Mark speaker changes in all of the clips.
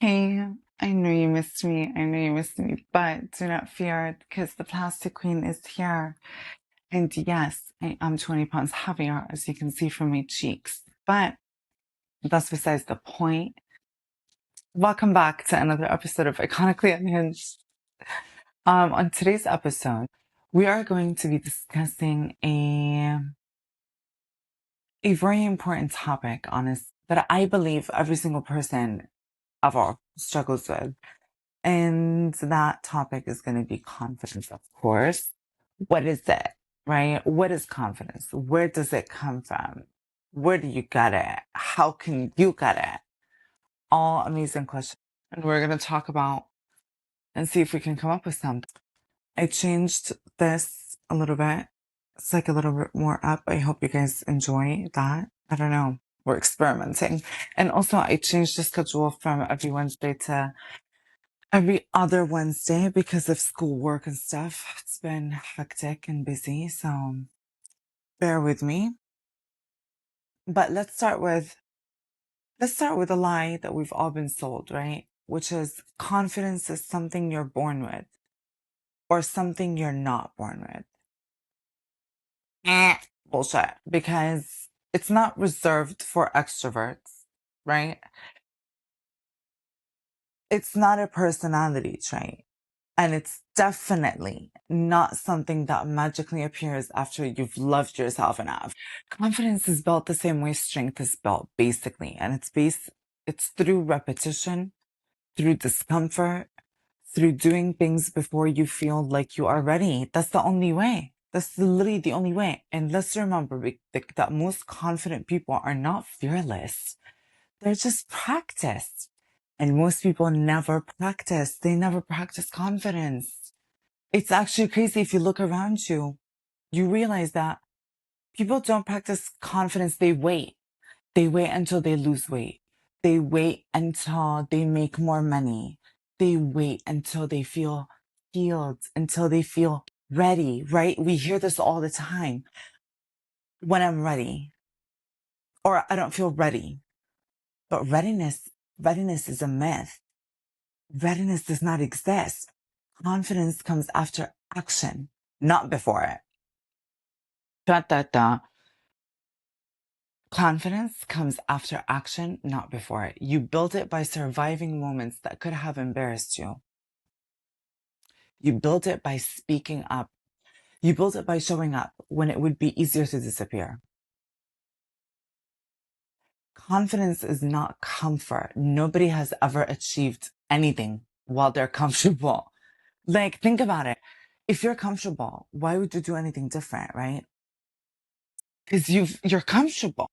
Speaker 1: Hey, I know you missed me. I know you missed me, but do not fear because the plastic queen is here. And yes, I am 20 pounds heavier, as you can see from my cheeks, but that's besides the point. Welcome back to another episode of Iconically Unhinged. On today's episode, we are going to be discussing a very important topic, honest, that I believe every single person ever struggles with. And that topic is going to be confidence, of course. What is it, right? What is confidence? Where does it come from? Where do you get it? How can you get it? All amazing questions. And we're going to talk about and see if we can come up with something. I changed this a little bit. It's like a little bit more up. I hope you guys enjoy that. I don't know. We're experimenting. And also, I changed the schedule from every Wednesday to every other Wednesday because of schoolwork and stuff. It's been hectic and busy, so bear with me. But let's start with a lie that we've all been sold, right? Which is confidence is something you're born with or something you're not born with. Bullshit. Because it's not reserved for extroverts, right? It's not a personality trait. And it's definitely not something that magically appears after you've loved yourself enough. Confidence is built the same way strength is built, basically. And it's through repetition, through discomfort, through doing things before you feel like you are ready. That's the only way. That's literally the only way. And let's remember that most confident people are not fearless. They're just practiced. And most people never practice. They never practice confidence. It's actually crazy if you look around you, you realize that people don't practice confidence. They wait. They wait until they lose weight. They wait until they make more money. They wait until they feel healed, until they feel ready, right? We hear this all the time. When I'm ready, or I don't feel ready. But readiness is a myth. Readiness does not exist. Confidence comes after action, not before it. Da, da, da. Confidence comes after action, not before it. You build it by surviving moments that could have embarrassed you. You build it by speaking up. You build it by showing up when it would be easier to disappear. Confidence is not comfort. Nobody has ever achieved anything while they're comfortable. Like, think about it. If you're comfortable, why would you do anything different, right? Because you're comfortable.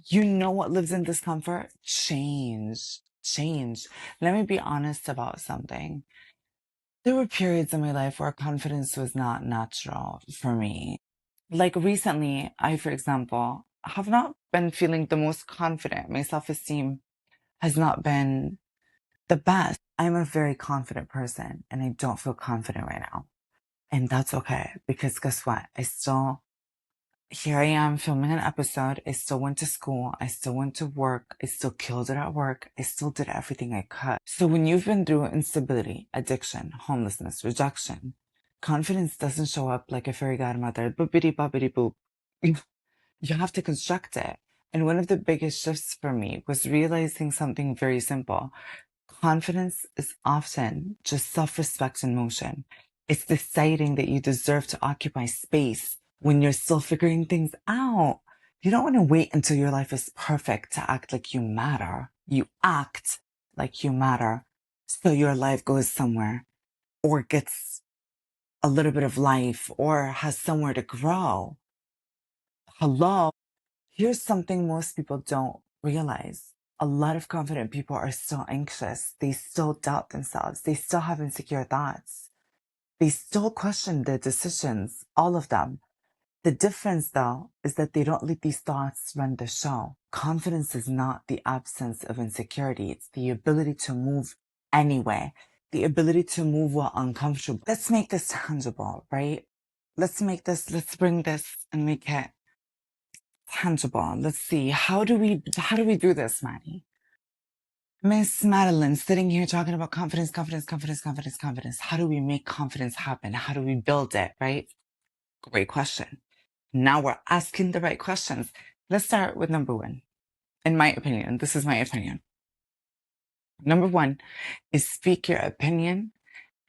Speaker 1: You know what lives in discomfort? Change. Change. Let me be honest about something. There were periods in my life where confidence was not natural for me. Like recently, I, for example, have not been feeling the most confident. My self-esteem has not been the best. I'm a very confident person and I don't feel confident right now. And that's okay because guess what? Here I am filming an episode. I still went to school. I still went to work. I still killed it at work. I still did everything I could. So when you've been through instability, addiction, homelessness, rejection, confidence doesn't show up like a fairy godmother. Boopity boppity boop. You have to construct it. And one of the biggest shifts for me was realizing something very simple. Confidence is often just self-respect in motion. It's deciding that you deserve to occupy space when you're still figuring things out. You don't want to wait until your life is perfect to act like you matter. You act like you matter so your life goes somewhere or gets a little bit of life or has somewhere to grow. Hello. Here's something most people don't realize. A lot of confident people are still anxious. They still doubt themselves. They still have insecure thoughts. They still question their decisions, all of them. The difference, though, is that they don't let these thoughts run the show. Confidence is not the absence of insecurity. It's the ability to move anyway, the ability to move while uncomfortable. Let's make this tangible, right? Let's bring this and make it tangible. Let's see. How do we do this, Maddie? Miss Madeline sitting here talking about confidence, confidence, confidence, confidence, confidence. How do we make confidence happen? How do we build it, right? Great question. Now we're asking the right questions. Let's start with number one. In my opinion, this is my opinion. Number one is speak your opinion,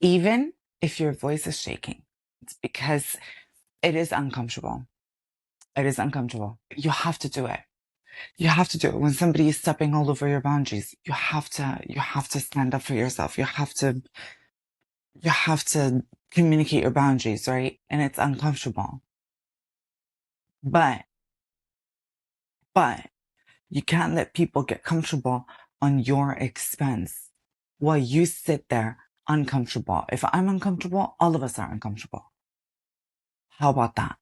Speaker 1: even if your voice is shaking. It's because it is uncomfortable. It is uncomfortable. You have to do it. You have to do it when somebody is stepping all over your boundaries. You have to stand up for yourself. You have to communicate your boundaries, right? And it's uncomfortable. But you can't let people get comfortable on your expense while you sit there uncomfortable. If I'm uncomfortable, all of us are uncomfortable. How about that?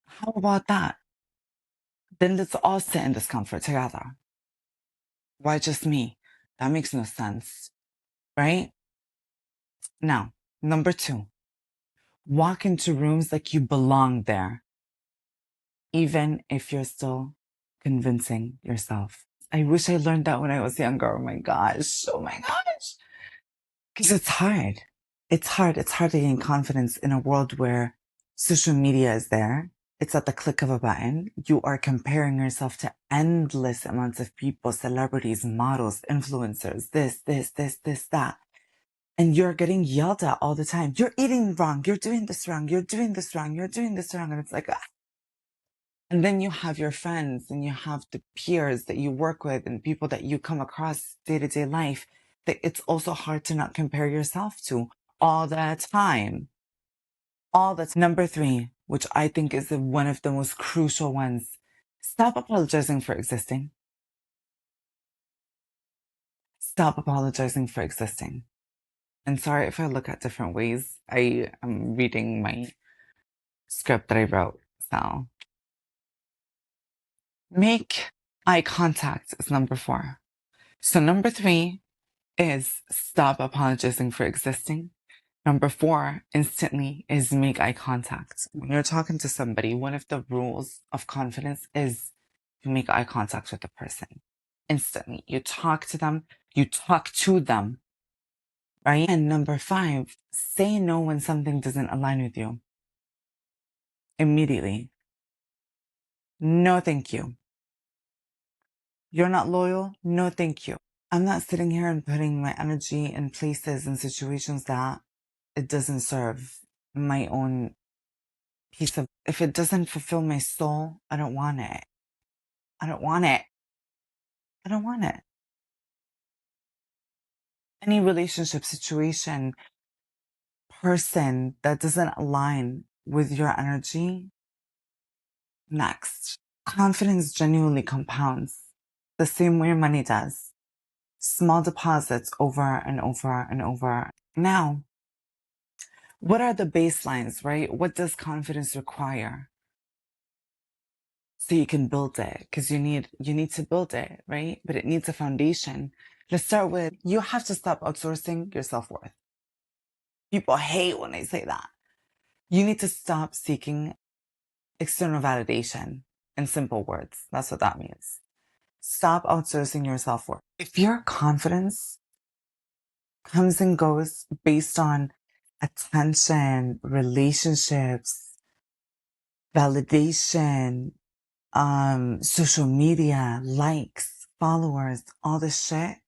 Speaker 1: How about that? Then let's all sit in discomfort together. Why just me? That makes no sense, right? Now, number two, walk into rooms like you belong there, even if you're still convincing yourself. I wish I learned that when I was younger. Oh my gosh. Oh my gosh. Because it's hard. It's hard. It's hard to gain confidence in a world where social media is there. It's at the click of a button. You are comparing yourself to endless amounts of people, celebrities, models, influencers, this, that. And you're getting yelled at all the time. You're eating wrong. You're doing this wrong. You're doing this wrong. You're doing this wrong. And it's like, ah. And then you have your friends and you have the peers that you work with and people that you come across day to day life that it's also hard to not compare yourself to all the time. All that's number three, which I think is one of the most crucial ones. Stop apologizing for existing. Stop apologizing for existing. And sorry if I look at different ways. I am reading my script that I wrote. So make eye contact is number four. So number three is stop apologizing for existing. Number four, instantly, is make eye contact. When you're talking to somebody, one of the rules of confidence is you make eye contact with the person instantly. You talk to them, you talk to them, right? And number five, say no when something doesn't align with you immediately. No, thank you. You're not loyal? No, thank you. I'm not sitting here and putting my energy in places and situations that it doesn't serve my own piece of, if it doesn't fulfill my soul, I don't want it. I don't want it. I don't want it. Any relationship, situation, person that doesn't align with your energy, next. Confidence genuinely compounds the same way money does. Small deposits over and over and over. Now, what are the baselines, right? What does confidence require? So you can build it, because you need to build it, right? But it needs a foundation. Let's start with, you have to stop outsourcing your self-worth. People hate when I say that. You need to stop seeking external validation. In simple words, that's what that means. Stop outsourcing your self-worth. If your confidence comes and goes based on attention, relationships, validation, social media, likes, followers, all this shit,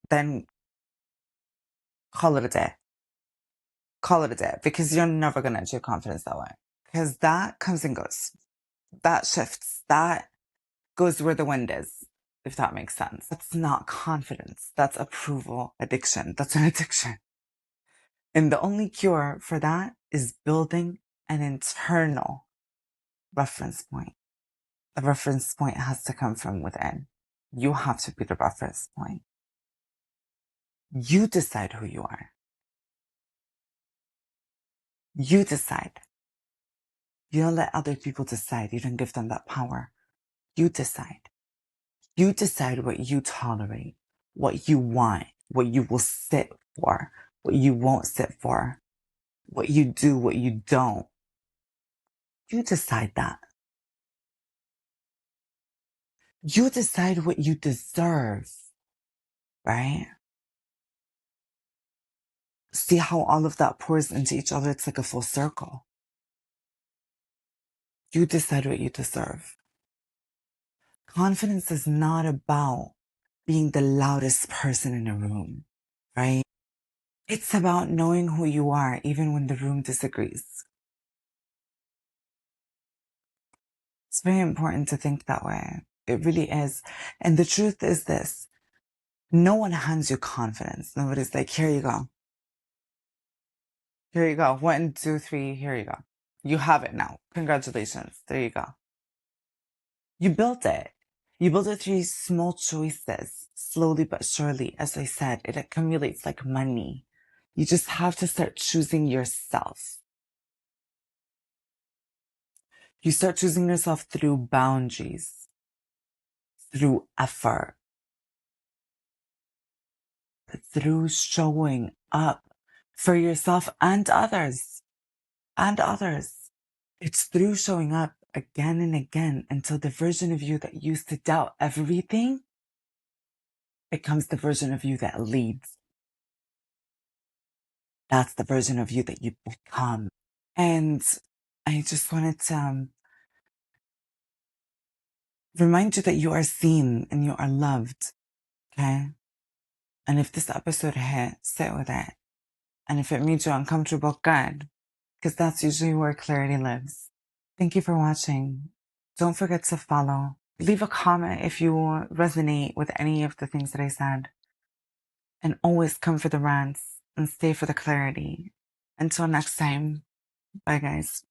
Speaker 1: then call it a day. Call it a day, because you're never going to achieve confidence that way. Because that comes and goes. That shifts. That goes where the wind is, if that makes sense. That's not confidence. That's approval addiction. That's an addiction. And the only cure for that is building an internal reference point. The reference point has to come from within. You have to be the reference point. You decide who you are. You decide. You don't let other people decide. You don't give them that power. You decide. You decide what you tolerate, what you want, what you will sit for, what you won't sit for, what you do, what you don't. You decide that. You decide what you deserve. right? See how all of that pours into each other? It's like a full circle. You decide what you deserve. Confidence is not about being the loudest person in a room, right? It's about knowing who you are, even when the room disagrees. It's very important to think that way. It really is. And the truth is this. No one hands you confidence. Nobody's like, here you go. Here you go. 1, 2, 3. Here you go. You have it now. Congratulations. There you go. You built it. You built it through small choices, slowly but surely. As I said, it accumulates like money. You just have to start choosing yourself. You start choosing yourself through boundaries, through effort, through showing up for yourself and others. And others. It's through showing up again and again until the version of you that used to doubt everything becomes the version of you that leads. That's the version of you that you become. And I just wanted to remind you that you are seen and you are loved. Okay. And if this episode hit, sit with it. And if it made you uncomfortable, good. Because that's usually where clarity lives. Thank you for watching. Don't forget to follow. Leave a comment if you resonate with any of the things that I said. And always come for the rants and stay for the clarity. Until next time. Bye, guys.